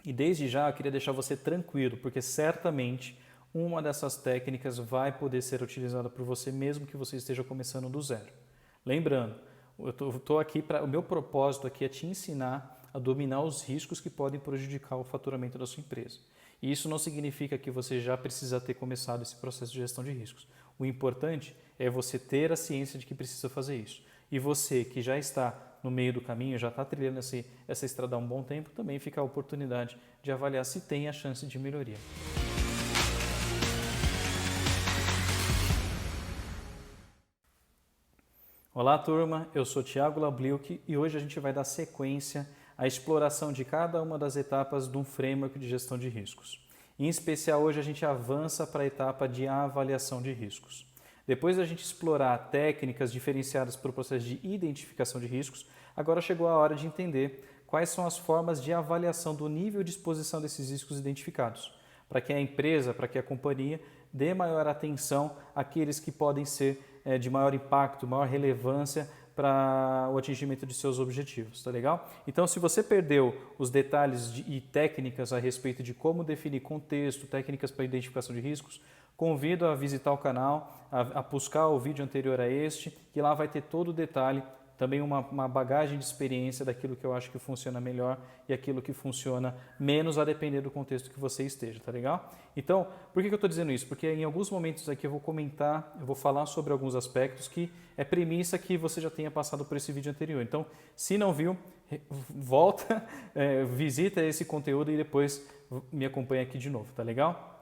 E desde já eu queria deixar você tranquilo, porque certamente uma dessas técnicas vai poder ser utilizada por você mesmo que você esteja começando do zero. Lembrando, eu estou aqui o meu propósito aqui é te ensinar a dominar os riscos que podem prejudicar o faturamento da sua empresa. E isso não significa que você já precisa ter começado esse processo de gestão de riscos. O importante é você ter a ciência de que precisa fazer isso. E você que já está no meio do caminho, já está trilhando essa estrada há um bom tempo, também fica a oportunidade de avaliar se tem a chance de melhoria. Olá, turma. Eu sou Thiago Labliuk e hoje a gente vai dar sequência à exploração de cada uma das etapas de um framework de gestão de riscos. Em especial, hoje a gente avança para a etapa de avaliação de riscos. Depois da gente explorar técnicas diferenciadas para o processo de identificação de riscos, agora chegou a hora de entender quais são as formas de avaliação do nível de exposição desses riscos identificados, para que a empresa, para que a companhia dê maior atenção àqueles que podem ser de maior impacto, maior relevância para o atingimento de seus objetivos, tá legal? Então, se você perdeu os detalhes e técnicas a respeito de como definir contexto, técnicas para identificação de riscos, convido a visitar o canal, a buscar o vídeo anterior a este, que lá vai ter todo o detalhe, também uma bagagem de experiência daquilo que eu acho que funciona melhor e aquilo que funciona menos a depender do contexto que você esteja, tá legal? Então, por que eu estou dizendo isso? Porque em alguns momentos aqui eu vou comentar, eu vou falar sobre alguns aspectos que é premissa que você já tenha passado por esse vídeo anterior. Então, se não viu, volta, visita esse conteúdo e depois me acompanha aqui de novo, tá legal?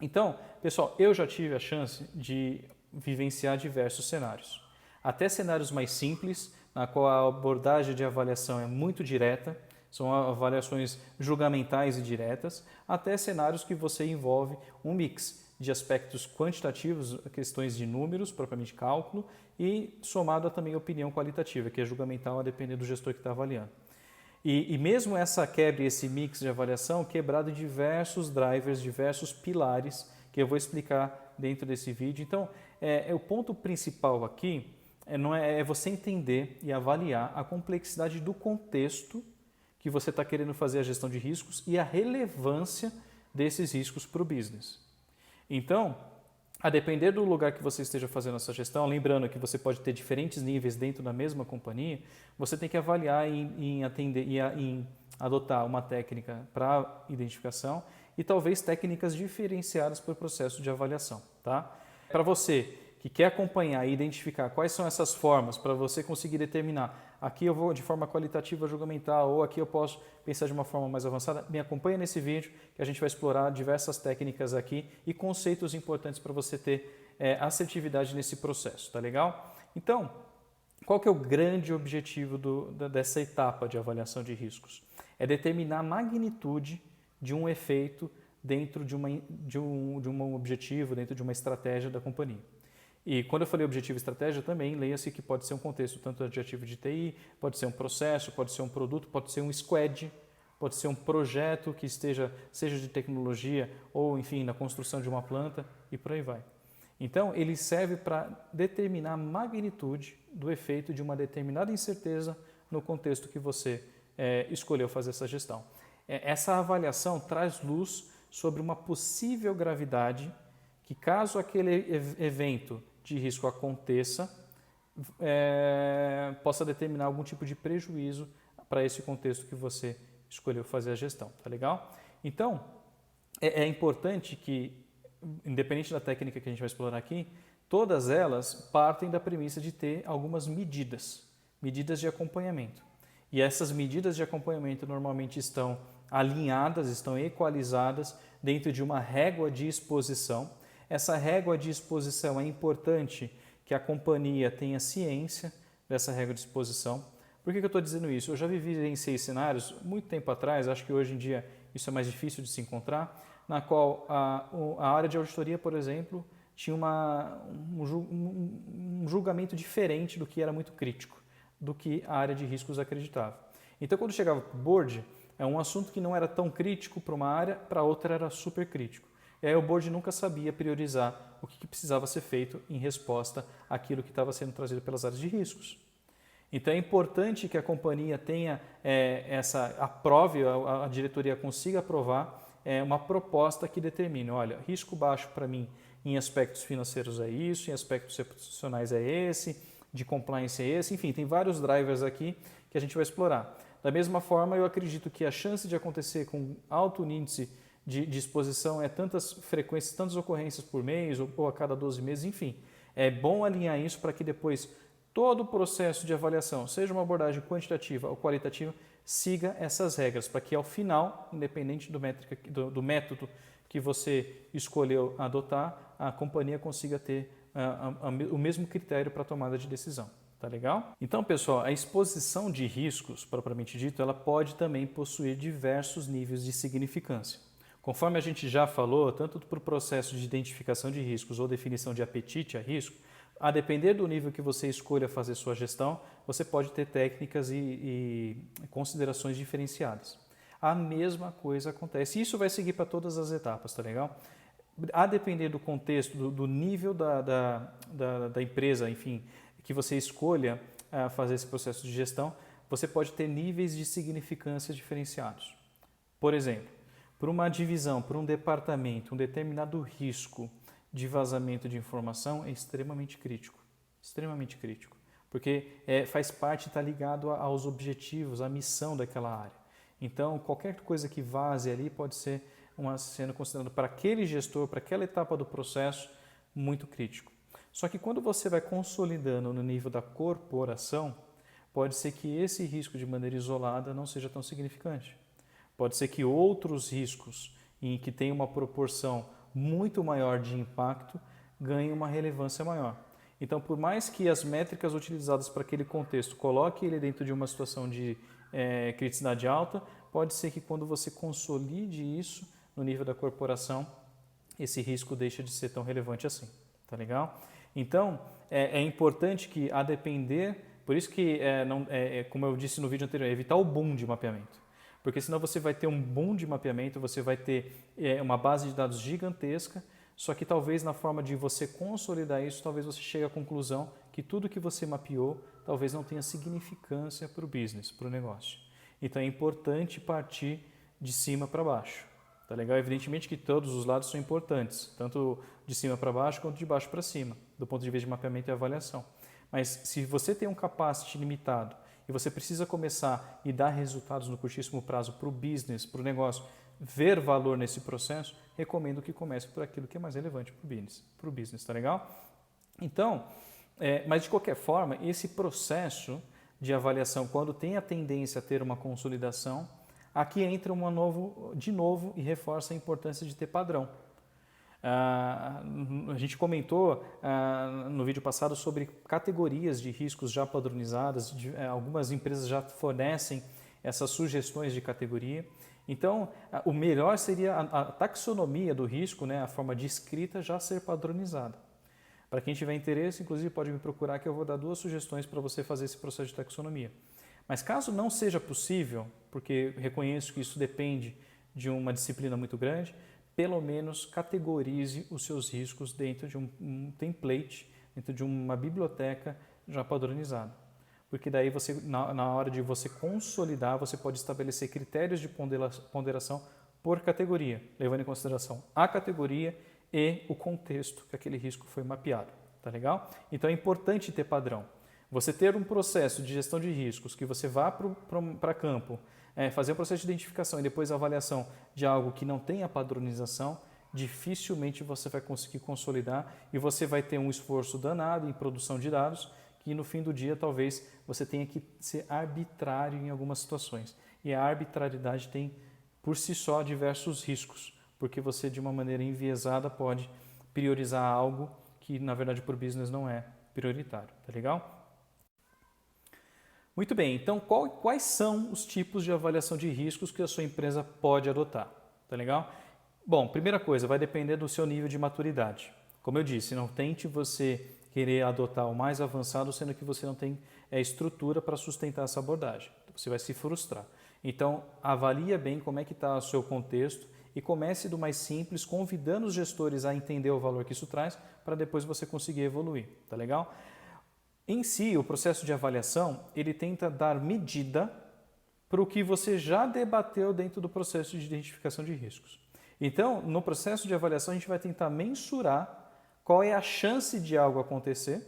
Então, pessoal, eu já tive a chance de vivenciar diversos cenários. Até cenários mais simples, na qual a abordagem de avaliação é muito direta, são avaliações julgamentais e diretas, até cenários que você envolve um mix de aspectos quantitativos, questões de números, propriamente cálculo, e somado a também opinião qualitativa, que é julgamental a depender do gestor que está avaliando. E mesmo essa quebra e esse mix de avaliação quebrado em diversos drivers, diversos pilares, que eu vou explicar dentro desse vídeo. Então, o ponto principal aqui é você entender e avaliar a complexidade do contexto que você está querendo fazer a gestão de riscos e a relevância desses riscos para o business. Então, a depender do lugar que você esteja fazendo essa gestão, lembrando que você pode ter diferentes níveis dentro da mesma companhia, você tem que avaliar em adotar uma técnica para identificação e talvez técnicas diferenciadas para o processo de avaliação. Tá? Para você que quer acompanhar e identificar quais são essas formas para você conseguir determinar, aqui eu vou de forma qualitativa julgamental ou aqui eu posso pensar de uma forma mais avançada, me acompanha nesse vídeo que a gente vai explorar diversas técnicas aqui e conceitos importantes para você ter assertividade nesse processo, tá legal? Então, qual que é o grande objetivo dessa etapa de avaliação de riscos? É determinar a magnitude de um efeito dentro de um objetivo, dentro de uma estratégia da companhia. E quando eu falei objetivo e estratégia, também leia-se que pode ser um contexto tanto adjetivo de TI, pode ser um processo, pode ser um produto, pode ser um squad, pode ser um projeto que seja de tecnologia ou, enfim, na construção de uma planta e por aí vai. Então, ele serve para determinar a magnitude do efeito de uma determinada incerteza no contexto que você escolheu fazer essa gestão. Essa avaliação traz luz sobre uma possível gravidade que, caso aquele evento de risco aconteça, possa determinar algum tipo de prejuízo para esse contexto que você escolheu fazer a gestão, tá legal? Então, é importante que, independente da técnica que a gente vai explorar aqui, todas elas partem da premissa de ter algumas medidas de acompanhamento. E essas medidas de acompanhamento normalmente estão alinhadas, estão equalizadas dentro de uma régua de exposição. Essa régua de exposição é importante que a companhia tenha ciência dessa régua de exposição. Por que eu estou dizendo isso? Eu já vivenciei cenários muito tempo atrás, acho que hoje em dia isso é mais difícil de se encontrar, na qual a área de auditoria, por exemplo, tinha um julgamento diferente do que era muito crítico, do que a área de riscos acreditava. Então, quando chegava para o board, um assunto que não era tão crítico para uma área, para outra era super crítico. E aí o board nunca sabia priorizar o que precisava ser feito em resposta àquilo que estava sendo trazido pelas áreas de riscos. Então é importante que a companhia tenha aprove, a diretoria consiga aprovar uma proposta que determine, olha, risco baixo para mim em aspectos financeiros é isso, em aspectos reputacionais é esse, de compliance é esse, enfim, tem vários drivers aqui que a gente vai explorar. Da mesma forma, eu acredito que a chance de acontecer com alto índice de exposição é tantas frequências, tantas ocorrências por mês ou a cada 12 meses, enfim. É bom alinhar isso para que depois todo o processo de avaliação, seja uma abordagem quantitativa ou qualitativa, siga essas regras, para que ao final, independente do método que você escolheu adotar, a companhia consiga ter o mesmo critério para a tomada de decisão. Tá legal? Então, pessoal, a exposição de riscos, propriamente dito, ela pode também possuir diversos níveis de significância. Conforme a gente já falou, tanto para o processo de identificação de riscos ou definição de apetite a risco, a depender do nível que você escolha fazer sua gestão, você pode ter técnicas e considerações diferenciadas. A mesma coisa acontece. Isso vai seguir para todas as etapas, tá legal? A depender do contexto, do nível da empresa, enfim, que você escolha fazer esse processo de gestão, você pode ter níveis de significância diferenciados. Por exemplo, por uma divisão, por um departamento, um determinado risco de vazamento de informação é extremamente crítico, porque faz parte, está ligado aos objetivos, à missão daquela área. Então, qualquer coisa que vaze ali pode ser sendo considerado para aquele gestor, para aquela etapa do processo, muito crítico. Só que quando você vai consolidando no nível da corporação, pode ser que esse risco de maneira isolada não seja tão significante. Pode ser que outros riscos, em que tem uma proporção muito maior de impacto, ganhem uma relevância maior. Então, por mais que as métricas utilizadas para aquele contexto coloquem ele dentro de uma situação de criticidade alta, pode ser que quando você consolide isso no nível da corporação, esse risco deixa de ser tão relevante assim. Tá legal? Então, é importante que, a depender, por isso que, como eu disse no vídeo anterior, evitar o boom de mapeamento. Porque senão você vai ter um boom de mapeamento, você vai ter uma base de dados gigantesca, só que talvez na forma de você consolidar isso, talvez você chegue à conclusão que tudo que você mapeou talvez não tenha significância para o business, para o negócio. Então é importante partir de cima para baixo. Tá legal? Evidentemente que todos os lados são importantes, tanto de cima para baixo quanto de baixo para cima, do ponto de vista de mapeamento e avaliação. Mas se você tem um capacity limitado e você precisa começar e dar resultados no curtíssimo prazo para o business, para o negócio, ver valor nesse processo, recomendo que comece por aquilo que é mais relevante para o business, tá legal? Então, mas de qualquer forma, esse processo de avaliação, quando tem a tendência a ter uma consolidação, aqui entra de novo e reforça a importância de ter padrão. A gente comentou no vídeo passado sobre categorias de riscos já padronizadas, algumas empresas já fornecem essas sugestões de categoria. Então, o melhor seria a taxonomia do risco, né, a forma de escrita já ser padronizada. Para quem tiver interesse, inclusive pode me procurar que eu vou dar 2 sugestões para você fazer esse processo de taxonomia. Mas caso não seja possível, porque reconheço que isso depende de uma disciplina muito grande, pelo menos categorize os seus riscos dentro de um template, dentro de uma biblioteca já padronizada. Porque daí você, na hora de você consolidar, você pode estabelecer critérios de ponderação por categoria, levando em consideração a categoria e o contexto que aquele risco foi mapeado. Tá legal? Então é importante ter padrão. Você ter um processo de gestão de riscos, que você vá para campo, fazer um processo de identificação e depois a avaliação de algo que não tenha padronização, dificilmente você vai conseguir consolidar e você vai ter um esforço danado em produção de dados que no fim do dia talvez você tenha que ser arbitrário em algumas situações. E a arbitrariedade tem por si só diversos riscos, porque você de uma maneira enviesada pode priorizar algo que na verdade por business não é prioritário, tá legal? Muito bem, então quais são os tipos de avaliação de riscos que a sua empresa pode adotar? Tá legal? Bom, primeira coisa, vai depender do seu nível de maturidade. Como eu disse, não tente você querer adotar o mais avançado, sendo que você não tem estrutura para sustentar essa abordagem. Você vai se frustrar. Então, avalie bem como é que está o seu contexto e comece do mais simples, convidando os gestores a entender o valor que isso traz, para depois você conseguir evoluir. Tá legal? Em si, o processo de avaliação, ele tenta dar medida para o que você já debateu dentro do processo de identificação de riscos. Então, no processo de avaliação, a gente vai tentar mensurar qual é a chance de algo acontecer,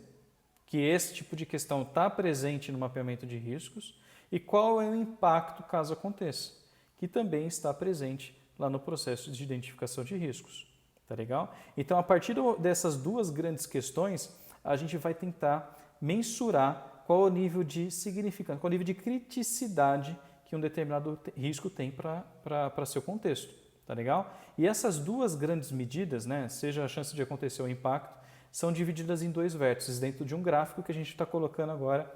que esse tipo de questão está presente no mapeamento de riscos, e qual é o impacto caso aconteça, que também está presente lá no processo de identificação de riscos. Tá legal? Então, a partir dessas duas grandes questões, a gente vai tentar mensurar qual o nível de significância, qual o nível de criticidade que um determinado risco tem para seu contexto. Tá legal? E essas duas grandes medidas, né, seja a chance de acontecer ou o impacto, são divididas em dois vértices dentro de um gráfico que a gente está colocando agora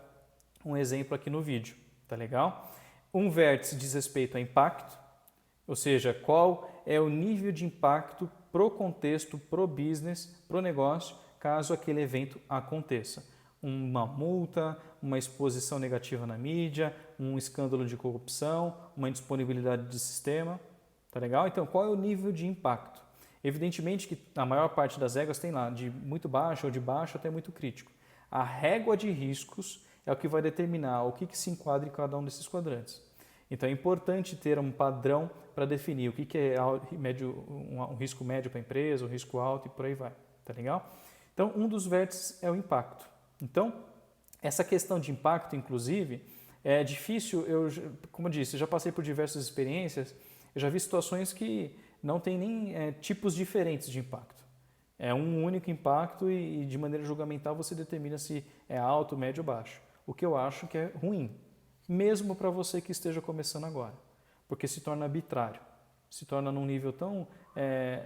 um exemplo aqui no vídeo. Tá legal? Um vértice diz respeito a impacto, ou seja, qual é o nível de impacto pro contexto, pro business, pro negócio, caso aquele evento aconteça. Uma multa, uma exposição negativa na mídia, um escândalo de corrupção, uma indisponibilidade de sistema. Tá legal? Então, qual é o nível de impacto? Evidentemente que a maior parte das réguas tem lá de muito baixo ou de baixo até muito crítico. A régua de riscos é o que vai determinar o que se enquadra em cada um desses quadrantes. Então, é importante ter um padrão para definir o que é um risco médio para a empresa, um risco alto e por aí vai. Tá legal? Então, um dos vértices é o impacto. Então, essa questão de impacto, inclusive, é difícil. Como eu disse, eu já passei por diversas experiências. Eu já vi situações que não tem nem tipos diferentes de impacto. É um único impacto e de maneira julgamental você determina se é alto, médio ou baixo. O que eu acho que é ruim, mesmo para você que esteja começando agora, porque se torna arbitrário, se torna num nível tão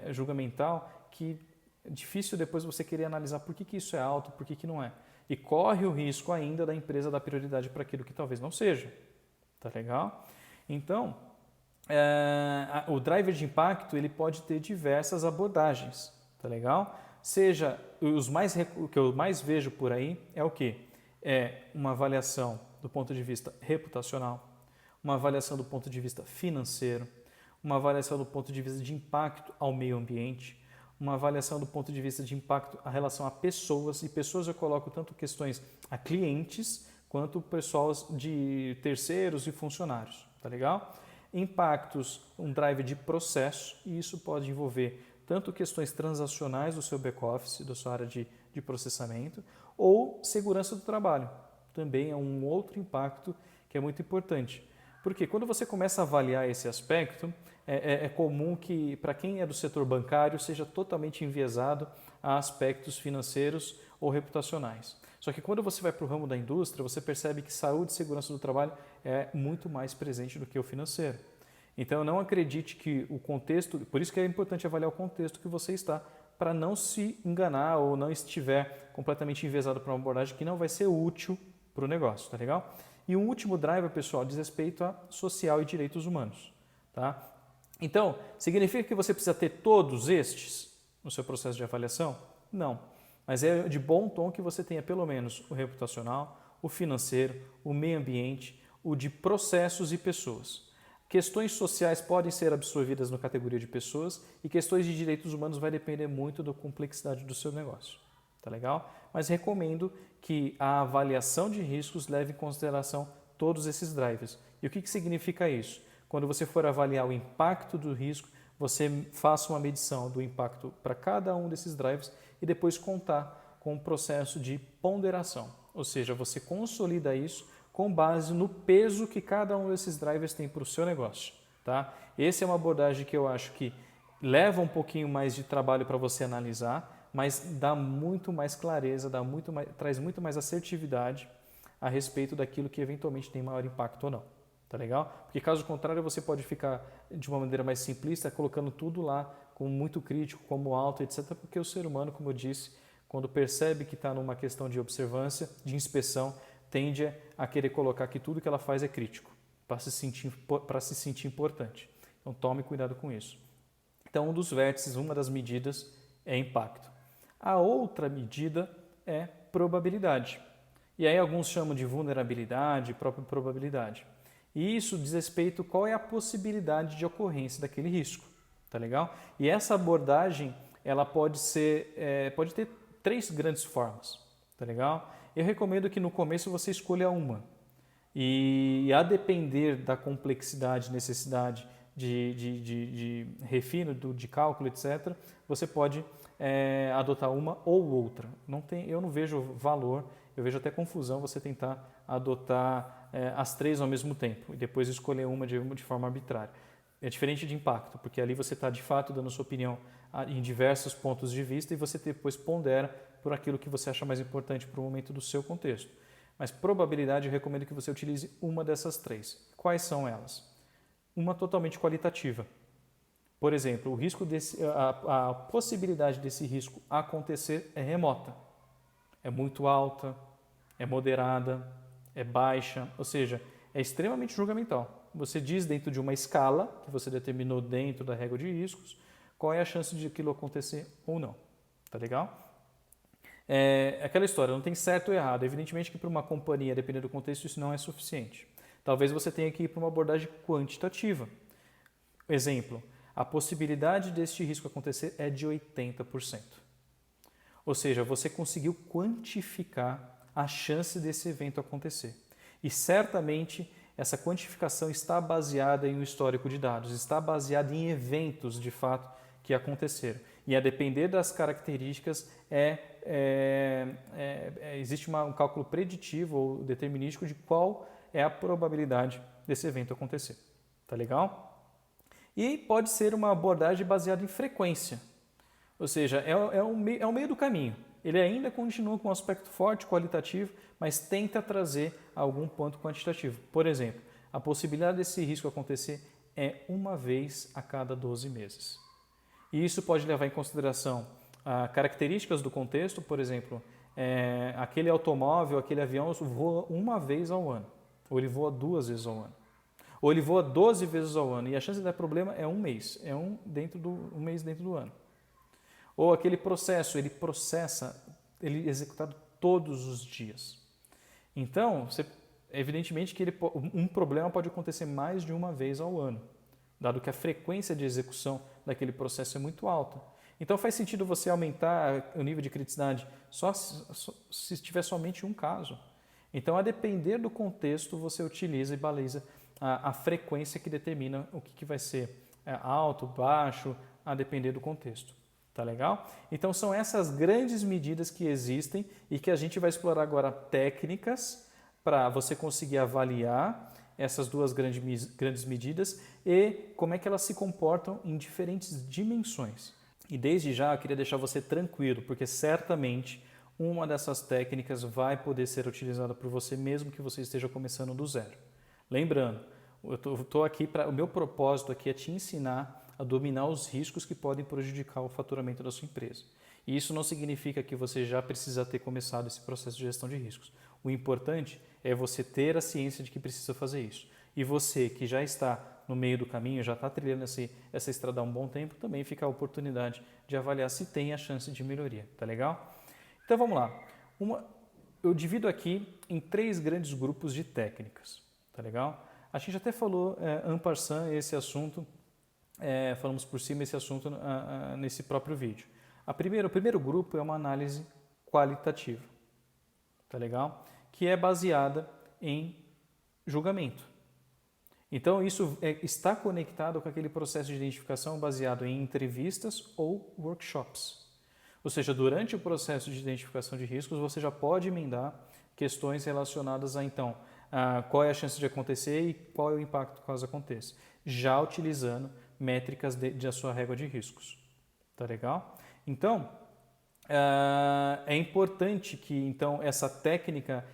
julgamental que é difícil depois você querer analisar por que isso é alto, por que não é. E corre o risco ainda da empresa dar prioridade para aquilo que talvez não seja. Tá legal? Então, o driver de impacto ele pode ter diversas abordagens, tá legal? Seja o que eu mais vejo por aí é o quê? É uma avaliação do ponto de vista reputacional, uma avaliação do ponto de vista financeiro, uma avaliação do ponto de vista de impacto ao meio ambiente, uma avaliação do ponto de vista de impacto a relação a pessoas, e pessoas eu coloco tanto questões a clientes quanto pessoal de terceiros e funcionários, tá legal? Impactos, um drive de processo, e isso pode envolver tanto questões transacionais do seu back-office, da sua área de processamento, ou segurança do trabalho. Também é um outro impacto que é muito importante. Porque quando você começa a avaliar esse aspecto, é comum que, para quem é do setor bancário, seja totalmente enviesado a aspectos financeiros ou reputacionais. Só que quando você vai para o ramo da indústria, você percebe que saúde e segurança do trabalho é muito mais presente do que o financeiro. Então, não acredite que o contexto, por isso que é importante avaliar o contexto que você está, para não se enganar ou não estiver completamente enviesado para uma abordagem que não vai ser útil para o negócio, tá legal? E um último driver, pessoal, diz respeito a social e direitos humanos, tá? Então, significa que você precisa ter todos estes no seu processo de avaliação? Não. Mas é de bom tom que você tenha pelo menos o reputacional, o financeiro, o meio ambiente, o de processos e pessoas. Questões sociais podem ser absorvidas na categoria de pessoas e questões de direitos humanos vai depender muito da complexidade do seu negócio. Tá legal? Mas recomendo que a avaliação de riscos leve em consideração todos esses drivers. E o que significa isso? Quando você for avaliar o impacto do risco, você faça uma medição do impacto para cada um desses drivers e depois contar com um processo de ponderação. Ou seja, você consolida isso com base no peso que cada um desses drivers tem para o seu negócio. Tá? Essa é uma abordagem que eu acho que leva um pouquinho mais de trabalho para você analisar, mas dá muito mais clareza, traz muito mais assertividade a respeito daquilo que eventualmente tem maior impacto ou não. Tá legal? Porque caso contrário, você pode ficar de uma maneira mais simplista, colocando tudo lá como muito crítico, como alto, etc. Porque o ser humano, como eu disse, quando percebe que está numa questão de observância, de inspeção, tende a querer colocar que tudo que ela faz é crítico, para se sentir importante. Então tome cuidado com isso. Então um dos vértices, uma das medidas é impacto. A outra medida é probabilidade. E aí alguns chamam de vulnerabilidade, própria probabilidade. E isso diz respeito a qual é a possibilidade de ocorrência daquele risco. Tá legal? E essa abordagem ela pode ter três grandes formas. Tá legal? Eu recomendo que no começo você escolha uma. E a depender da complexidade, necessidade de refino, de cálculo, etc., você pode adotar uma ou outra. Eu não vejo valor, eu vejo até confusão você tentar adotar as três ao mesmo tempo e depois escolher uma de forma arbitrária. É diferente de impacto, porque ali você está de fato dando sua opinião em diversos pontos de vista e você depois pondera por aquilo que você acha mais importante para o momento do seu contexto. Mas probabilidade eu recomendo que você utilize uma dessas três. Quais são elas? Uma totalmente qualitativa. Por exemplo, a possibilidade desse risco acontecer é remota. É muito alta, é moderada, é baixa, ou seja, é extremamente julgamental. Você diz dentro de uma escala que você determinou dentro da régua de riscos qual é a chance de aquilo acontecer ou não. Tá legal? É aquela história, não tem certo ou errado. Evidentemente que para uma companhia, dependendo do contexto, isso não é suficiente. Talvez você tenha que ir para uma abordagem quantitativa. Exemplo, a possibilidade deste risco acontecer é de 80%. Ou seja, você conseguiu quantificar a chance desse evento acontecer. E certamente essa quantificação está baseada em um histórico de dados, está baseada em eventos de fato que aconteceram. E a depender das características, existe um cálculo preditivo ou determinístico de qual é a probabilidade desse evento acontecer. Tá legal? E pode ser uma abordagem baseada em frequência, ou seja, é o meio do caminho. Ele ainda continua com um aspecto forte, qualitativo, mas tenta trazer algum ponto quantitativo. Por exemplo, a possibilidade desse risco acontecer é uma vez a cada 12 meses. E isso pode levar em consideração características do contexto, por exemplo, aquele automóvel, aquele avião voa uma vez ao ano, ou ele voa 2 vezes ao ano, ou ele voa 12 vezes ao ano, e a chance de dar problema é um mês, um mês dentro do ano. Ou aquele processo, ele é executado todos os dias. Então, evidentemente que um problema pode acontecer mais de uma vez ao ano, dado que a frequência de execução daquele processo é muito alta. Então faz sentido você aumentar o nível de criticidade só se tiver somente um caso. Então, a depender do contexto, você utiliza e baliza a frequência que determina o que vai ser alto, baixo, a depender do contexto. Tá legal? Então, são essas grandes medidas que existem e que a gente vai explorar agora técnicas para você conseguir avaliar essas duas grandes medidas e como é que elas se comportam em diferentes dimensões. E desde já eu queria deixar você tranquilo, porque certamente uma dessas técnicas vai poder ser utilizada por você mesmo que você esteja começando do zero. Lembrando, o meu propósito aqui é te ensinar a dominar os riscos que podem prejudicar o faturamento da sua empresa. E isso não significa que você já precisa ter começado esse processo de gestão de riscos. O importante é você ter a ciência de que precisa fazer isso. E você que já está no meio do caminho, já está trilhando essa estrada há um bom tempo, também fica a oportunidade de avaliar se tem a chance de melhoria. Tá legal? Então vamos lá. Eu divido aqui em 3 grandes grupos de técnicas. Tá legal? A gente até falou en passant esse assunto, falamos por cima esse assunto nesse próprio vídeo. O primeiro grupo é uma análise qualitativa, tá legal? Que é baseada em julgamento. Então, isso está conectado com aquele processo de identificação baseado em entrevistas ou workshops. Ou seja, durante o processo de identificação de riscos, você já pode emendar questões relacionadas qual é a chance de acontecer e qual é o impacto caso aconteça, já utilizando métricas da sua régua de riscos. Tá legal? Então, é importante que essa técnica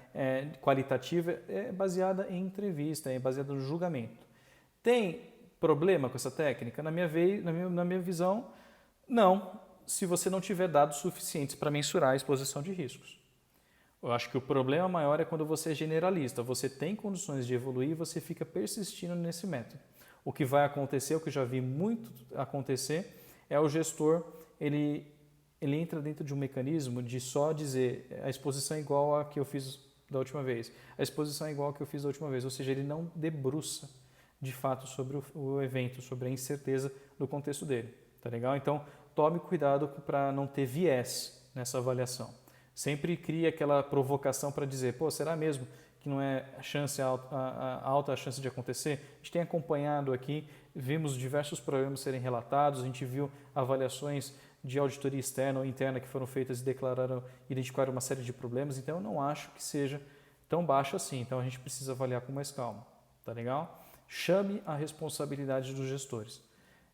qualitativa é baseada em entrevista, é baseada no julgamento. Tem problema com essa técnica? Na minha visão, não, se você não tiver dados suficientes para mensurar a exposição de riscos. Eu acho que o problema maior é quando você é generalista, você tem condições de evoluir e você fica persistindo nesse método. O que vai acontecer, o que eu já vi muito acontecer, é o gestor, ele entra dentro de um mecanismo de só dizer a exposição é igual a que eu fiz da última vez, a exposição é igual a que eu fiz da última vez, ou seja, ele não debruça de fato sobre o evento, sobre a incerteza do contexto dele, tá legal? Então, tome cuidado para não ter viés nessa avaliação. Sempre cria aquela provocação para dizer, pô, será mesmo que não é chance alta a chance de acontecer? A gente tem acompanhado aqui, vimos diversos problemas serem relatados, a gente viu avaliações de auditoria externa ou interna que foram feitas e identificaram uma série de problemas, então eu não acho que seja tão baixo assim, então a gente precisa avaliar com mais calma, tá legal? Chame a responsabilidade dos gestores.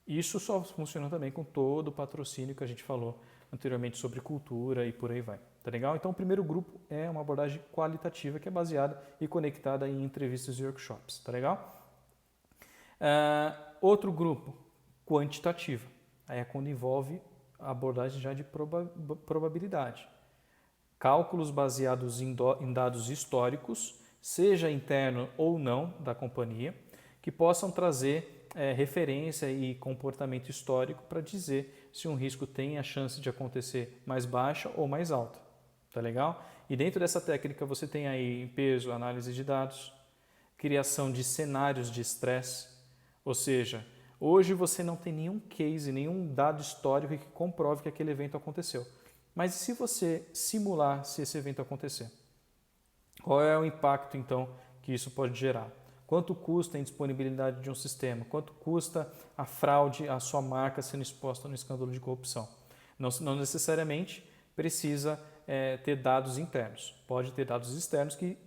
Isso só funciona também com todo o patrocínio que a gente falou anteriormente sobre cultura e por aí vai, tá legal? Então o primeiro grupo é uma abordagem qualitativa que é baseada e conectada em entrevistas e workshops, tá legal? Outro grupo, quantitativa, aí é quando envolve a abordagem já de probabilidade. Cálculos baseados em dados históricos, seja interno ou não da companhia, que possam trazer referência e comportamento histórico para dizer se um risco tem a chance de acontecer mais baixa ou mais alta. Tá legal? E dentro dessa técnica você tem aí peso, análise de dados, criação de cenários de estresse, ou seja, hoje você não tem nenhum case, nenhum dado histórico que comprove que aquele evento aconteceu. Mas e se você simular se esse evento acontecer? Qual é o impacto, então, que isso pode gerar? Quanto custa a indisponibilidade de um sistema? Quanto custa a fraude à sua marca sendo exposta no escândalo de corrupção? Não necessariamente precisa ter dados internos. Pode ter dados externos que,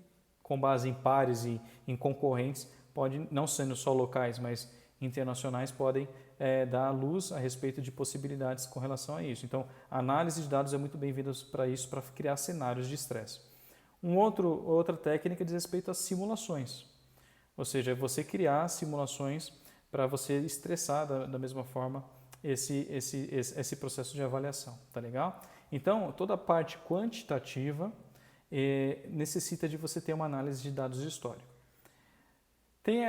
com base em pares e em concorrentes, pode, não sendo só locais, mas internacionais, podem dar luz a respeito de possibilidades com relação a isso. Então, a análise de dados é muito bem-vinda para isso, para criar cenários de estresse. Outra técnica diz respeito às simulações, ou seja, é você criar simulações para você estressar da mesma forma esse processo de avaliação, tá legal? Então, toda a parte quantitativa necessita de você ter uma análise de dados históricos.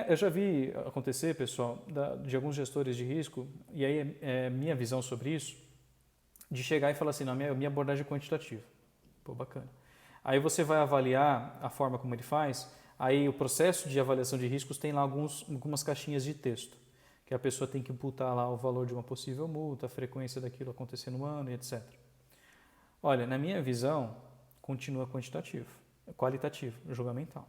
Eu já vi acontecer, pessoal, de alguns gestores de risco, e aí é minha visão sobre isso, de chegar e falar assim, não, minha abordagem é quantitativa. Pô, bacana. Aí você vai avaliar a forma como ele faz, aí o processo de avaliação de riscos tem lá algumas caixinhas de texto, que a pessoa tem que imputar lá o valor de uma possível multa, a frequência daquilo acontecer no ano, etc. Olha, na minha visão, continua quantitativo, qualitativo, julgamental.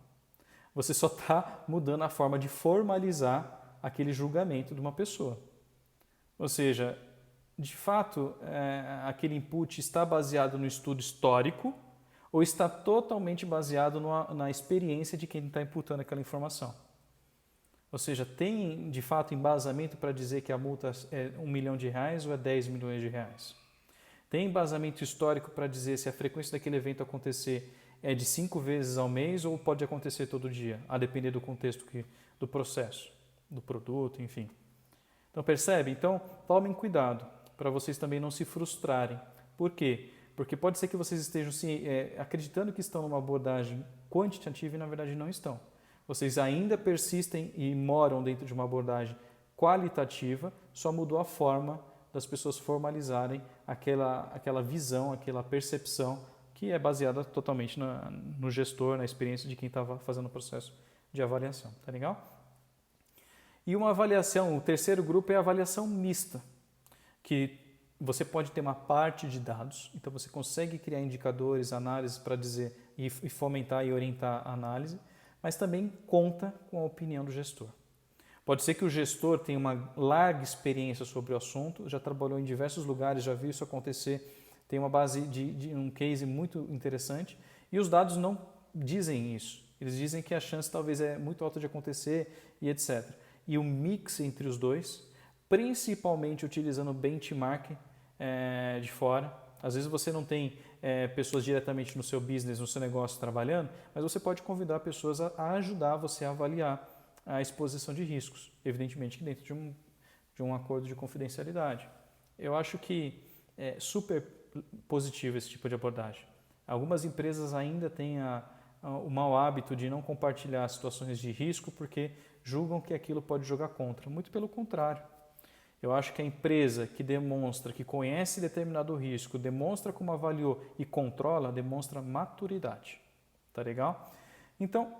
Você só está mudando a forma de formalizar aquele julgamento de uma pessoa. Ou seja, de fato, aquele input está baseado no estudo histórico ou está totalmente baseado na experiência de quem está imputando aquela informação. Ou seja, tem de fato embasamento para dizer que a multa é R$1 milhão ou é 10 milhões de reais. Tem embasamento histórico para dizer se a frequência daquele evento acontecer é de 5 vezes ao mês ou pode acontecer todo dia, a depender do contexto do processo, do produto, enfim. Então percebe? Então tomem cuidado para vocês também não se frustrarem. Por quê? Porque pode ser que vocês estejam acreditando que estão numa abordagem quantitativa e na verdade não estão. Vocês ainda persistem e moram dentro de uma abordagem qualitativa, só mudou a forma das pessoas formalizarem aquela visão, aquela percepção que é baseada totalmente no gestor, na experiência de quem estava fazendo o processo de avaliação. Tá legal? E uma avaliação, o terceiro grupo é a avaliação mista, que você pode ter uma parte de dados, então você consegue criar indicadores, análises para dizer e fomentar e orientar a análise, mas também conta com a opinião do gestor. Pode ser que o gestor tenha uma larga experiência sobre o assunto, já trabalhou em diversos lugares, já viu isso acontecer, tem uma base de um case muito interessante e os dados não dizem isso. Eles dizem que a chance talvez é muito alta de acontecer e etc. E o mix entre os dois, principalmente utilizando benchmark de fora. Às vezes você não tem pessoas diretamente no seu business, no seu negócio trabalhando, mas você pode convidar pessoas a ajudar você a avaliar a exposição de riscos, evidentemente que dentro de um acordo de confidencialidade. Eu acho que é super positivo esse tipo de abordagem. Algumas empresas ainda têm o mau hábito de não compartilhar situações de risco porque julgam que aquilo pode jogar contra. Muito pelo contrário. Eu acho que a empresa que demonstra que conhece determinado risco, demonstra como avaliou e controla, demonstra maturidade. Tá legal? Então,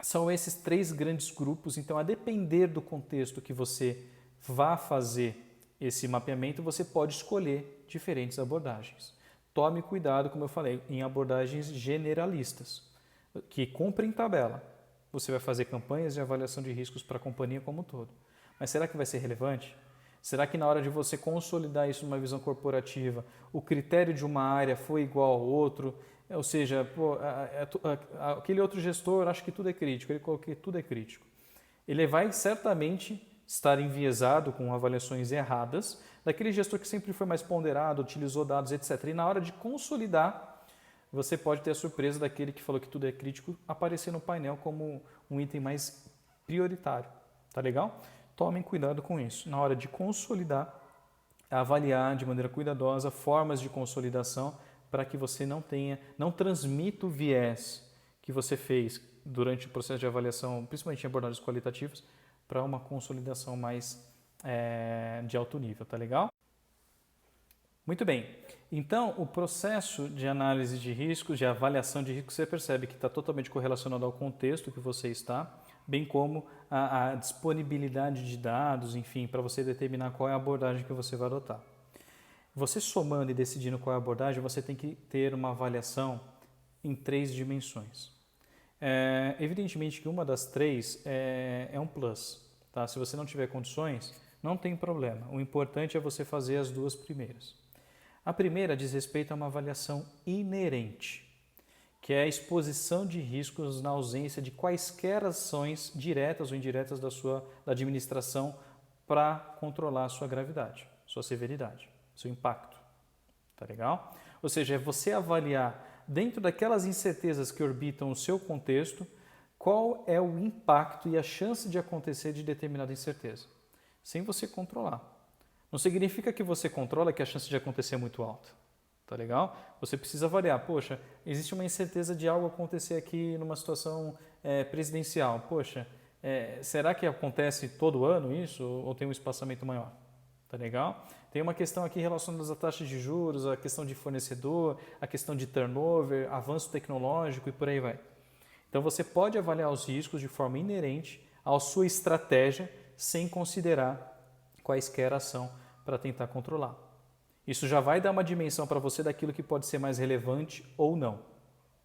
são esses 3 grandes grupos. Então, a depender do contexto que você vá fazer esse mapeamento, você pode escolher diferentes abordagens. Tome cuidado, como eu falei, em abordagens generalistas, que cumprem tabela. Você vai fazer campanhas de avaliação de riscos para a companhia como um todo. Mas será que vai ser relevante? Será que na hora de você consolidar isso numa visão corporativa, o critério de uma área foi igual ao outro? Ou seja, aquele outro gestor acha que tudo é crítico, ele coloca que tudo é crítico. Ele vai certamente estar enviesado com avaliações erradas daquele gestor que sempre foi mais ponderado, utilizou dados, etc. E na hora de consolidar, você pode ter a surpresa daquele que falou que tudo é crítico aparecer no painel como um item mais prioritário. Tá legal? Tomem cuidado com isso. Na hora de consolidar, avaliar de maneira cuidadosa formas de consolidação para que você não transmita o viés que você fez durante o processo de avaliação, principalmente em abordagens qualitativas, para uma consolidação mais de alto nível, tá legal? Muito bem. Então, o processo de análise de riscos, de avaliação de riscos, você percebe que está totalmente correlacionado ao contexto que você está, bem como a disponibilidade de dados, enfim, para você determinar qual é a abordagem que você vai adotar. Você somando e decidindo qual é a abordagem, você tem que ter uma avaliação em 3 dimensões. Evidentemente que uma das 3 é um plus. Tá? Se você não tiver condições, não tem problema. O importante é você fazer as 2 primeiras. A primeira diz respeito a uma avaliação inerente, que é a exposição de riscos na ausência de quaisquer ações diretas ou indiretas da administração para controlar a sua gravidade, sua severidade, seu impacto. Tá legal? Ou seja, é você avaliar dentro daquelas incertezas que orbitam o seu contexto, qual é o impacto e a chance de acontecer de determinada incerteza, sem você controlar. Não significa que você controla que a chance de acontecer é muito alta. Tá legal? Você precisa avaliar, poxa, existe uma incerteza de algo acontecer aqui numa situação presidencial. Poxa, será que acontece todo ano isso ou tem um espaçamento maior? Tá legal? Tem uma questão aqui relacionada às taxas de juros, a questão de fornecedor, a questão de turnover, avanço tecnológico e por aí vai. Então você pode avaliar os riscos de forma inerente à sua estratégia sem considerar quaisquer ação para tentar controlar. Isso já vai dar uma dimensão para você daquilo que pode ser mais relevante ou não.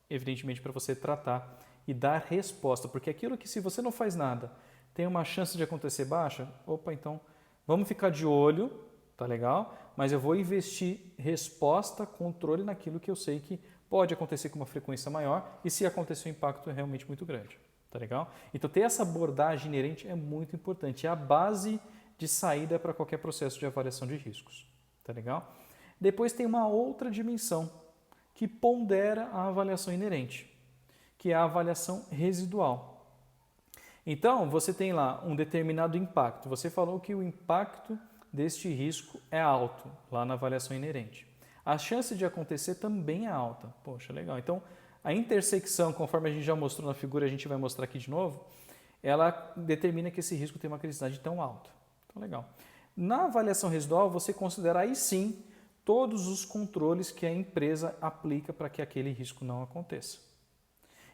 Evidentemente para você tratar e dar resposta, porque aquilo que se você não faz nada tem uma chance de acontecer baixa, opa, então vamos ficar de olho, tá legal? Mas eu vou investir resposta, controle naquilo que eu sei que pode acontecer com uma frequência maior e se acontecer o impacto é realmente muito grande, tá legal? Então ter essa abordagem inerente é muito importante, é a base de saída para qualquer processo de avaliação de riscos. Tá legal? Depois tem uma outra dimensão que pondera a avaliação inerente, que é a avaliação residual. Então, você tem lá um determinado impacto. Você falou que o impacto deste risco é alto, lá na avaliação inerente. A chance de acontecer também é alta. Poxa, legal. Então, a intersecção, conforme a gente já mostrou na figura, a gente vai mostrar aqui de novo, ela determina que esse risco tem uma criticidade tão alta. Então, legal. Na avaliação residual, você considera aí sim todos os controles que a empresa aplica para que aquele risco não aconteça.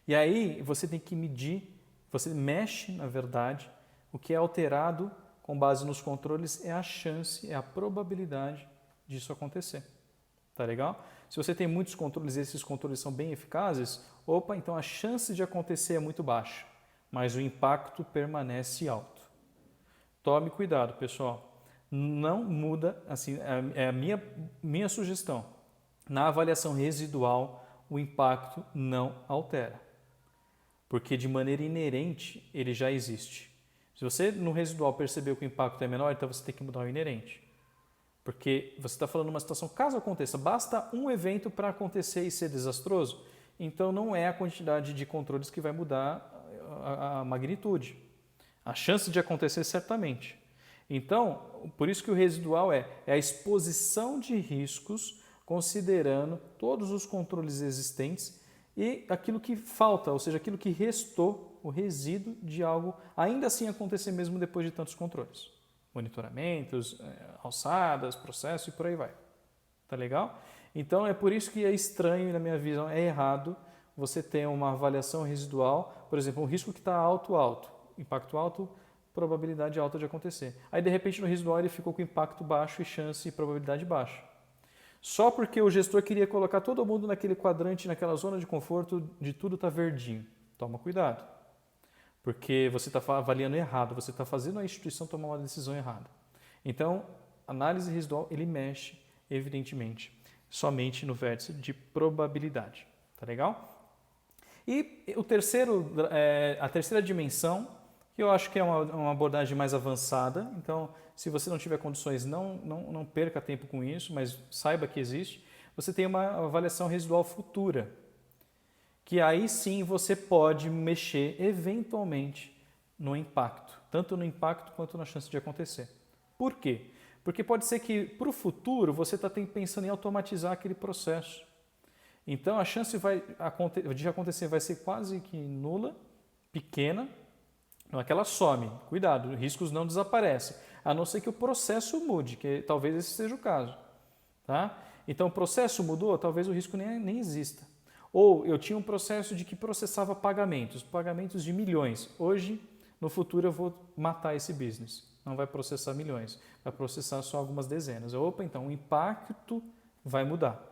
E aí você tem que medir, você mexe, na verdade, o que é alterado com base nos controles é a chance, é a probabilidade disso acontecer. Tá legal? Se você tem muitos controles e esses controles são bem eficazes, opa, então a chance de acontecer é muito baixa, mas o impacto permanece alto. Tome cuidado, pessoal. Não muda, assim, é a minha sugestão. Na avaliação residual, o impacto não altera, porque de maneira inerente ele já existe. Se você no residual percebeu que o impacto é menor, então você tem que mudar o inerente. Porque você está falando de uma situação, caso aconteça, basta um evento para acontecer e ser desastroso, então não é a quantidade de controles que vai mudar a magnitude. A chance de acontecer certamente. Então, por isso que o residual é a exposição de riscos considerando todos os controles existentes e aquilo que falta, ou seja, aquilo que restou, o resíduo de algo ainda assim acontecer mesmo depois de tantos controles. Monitoramentos, alçadas, processo e por aí vai. Tá legal? Então é por isso que é estranho e na minha visão é errado você ter uma avaliação residual, por exemplo, um risco que está alto, impacto alto, probabilidade alta de acontecer. Aí de repente no residual ele ficou com impacto baixo e chance e probabilidade baixa. só porque o gestor queria colocar todo mundo naquele quadrante, naquela zona de conforto de tudo tá verdinho. Toma cuidado, porque você está avaliando errado, você está fazendo a instituição tomar uma decisão errada. Então, análise residual, ele mexe, evidentemente, somente no vértice de probabilidade. Tá legal? E a terceira dimensão, que eu acho que é uma abordagem mais avançada. Então, se você não tiver condições, não perca tempo com isso, mas saiba que existe. Você tem uma avaliação residual futura, que aí sim você pode mexer eventualmente no impacto, tanto no impacto quanto na chance de acontecer. Por quê? Porque pode ser que para o futuro você está pensando em automatizar aquele processo. Então a chance de acontecer vai ser quase que nula, pequena, não é que ela some. Cuidado, riscos não desaparecem, a não ser que o processo mude, que talvez esse seja o caso. Tá? Então o processo mudou, talvez o risco nem exista. Ou eu tinha um processo de que processava pagamentos de milhões. Hoje, no futuro, eu vou matar esse business. Não vai processar milhões, vai processar só algumas dezenas. Opa, então o impacto vai mudar.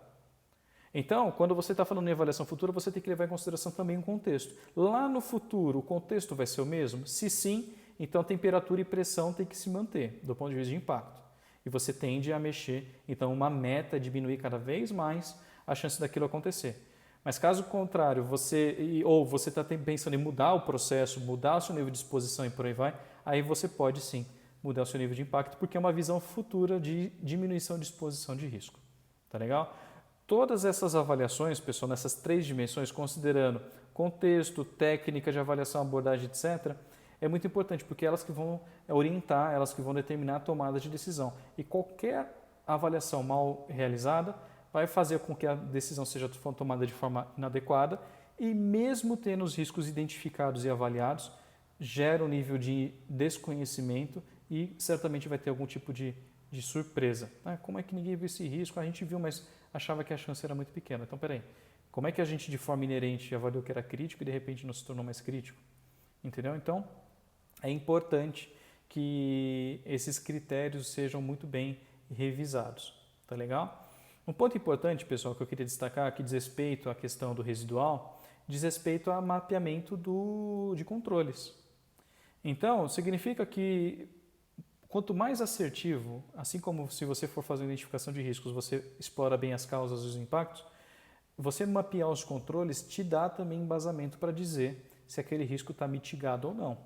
Então, quando você está falando em avaliação futura, você tem que levar em consideração também o contexto. Lá no futuro, o contexto vai ser o mesmo? Se sim, então temperatura e pressão tem que se manter, do ponto de vista de impacto. E você tende a mexer, então uma meta é diminuir cada vez mais a chance daquilo acontecer. Mas caso contrário, você está pensando em mudar o processo, mudar o seu nível de exposição e por aí vai, aí você pode sim mudar o seu nível de impacto, porque é uma visão futura de diminuição de exposição de risco. Tá legal? Todas essas avaliações, pessoal, nessas 3 dimensões, considerando contexto, técnica de avaliação, abordagem, etc., é muito importante, porque elas que vão orientar, elas que vão determinar a tomada de decisão. E qualquer avaliação mal realizada vai fazer com que a decisão seja tomada de forma inadequada e, mesmo tendo os riscos identificados e avaliados, gera um nível de desconhecimento e certamente vai ter algum tipo de surpresa. Como é que ninguém viu esse risco? A gente viu, mas achava que a chance era muito pequena. Então, peraí, como é que a gente de forma inerente avaliou que era crítico e de repente não se tornou mais crítico? Entendeu? Então, é importante que esses critérios sejam muito bem revisados. Tá legal? Um ponto importante, pessoal, que eu queria destacar, que diz respeito à questão do residual, diz respeito a mapeamento de controles. Então, significa que quanto mais assertivo, assim como se você for fazer uma identificação de riscos, você explora bem as causas e os impactos, você mapear os controles te dá também embasamento para dizer se aquele risco está mitigado ou não.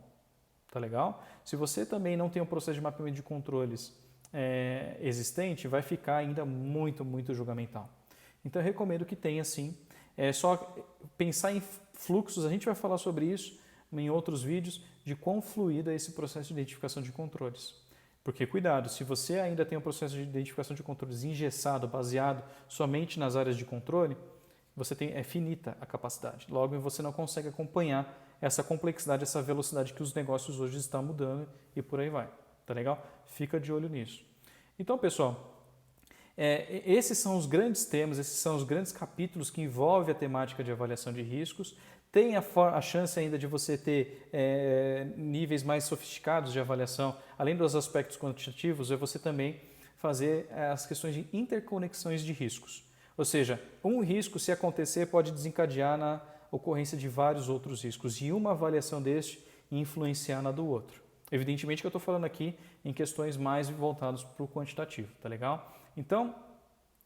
Tá legal? Se você também não tem um processo de mapeamento de controles existente, vai ficar ainda muito, muito julgamental. Então eu recomendo que tenha sim. É só pensar em fluxos, a gente vai falar sobre isso em outros vídeos, de quão fluido é esse processo de identificação de controles. Porque cuidado, se você ainda tem um processo de identificação de controles engessado, baseado somente nas áreas de controle, é finita a capacidade. Logo, você não consegue acompanhar essa complexidade, essa velocidade que os negócios hoje estão mudando e por aí vai. Tá legal? Fica de olho nisso. Então, pessoal, esses são os grandes temas, esses são os grandes capítulos que envolvem a temática de avaliação de riscos. Tem a chance ainda de você ter níveis mais sofisticados de avaliação, além dos aspectos quantitativos, é você também fazer as questões de interconexões de riscos. Ou seja, um risco, se acontecer, pode desencadear na ocorrência de vários outros riscos e uma avaliação deste influenciar na do outro. Evidentemente que eu estou falando aqui em questões mais voltadas para o quantitativo, tá legal? Então,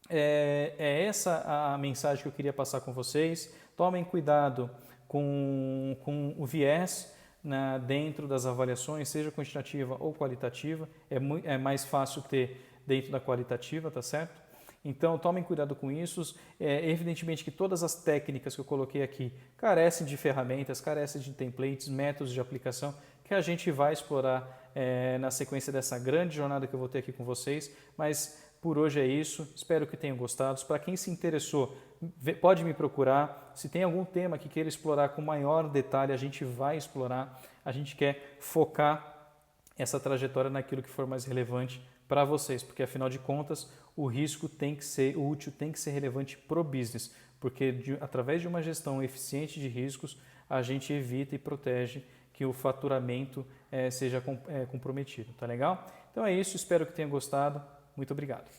é essa a mensagem que eu queria passar com vocês. Tomem cuidado com o viés dentro das avaliações, seja quantitativa ou qualitativa. É mais fácil ter dentro da qualitativa, tá certo? Então, tomem cuidado com isso. Evidentemente que todas as técnicas que eu coloquei aqui carecem de ferramentas, carecem de templates, métodos de aplicação que a gente vai explorar na sequência dessa grande jornada que eu vou ter aqui com vocês. Mas por hoje é isso. Espero que tenham gostado. Para quem se interessou, pode me procurar. Se tem algum tema que queira explorar com maior detalhe, a gente vai explorar. A gente quer focar essa trajetória naquilo que for mais relevante para vocês, porque afinal de contas o risco tem que ser útil, tem que ser relevante para o business, porque através de uma gestão eficiente de riscos a gente evita e protege que o faturamento seja comprometido, tá legal? Então é isso, espero que tenha gostado, muito obrigado.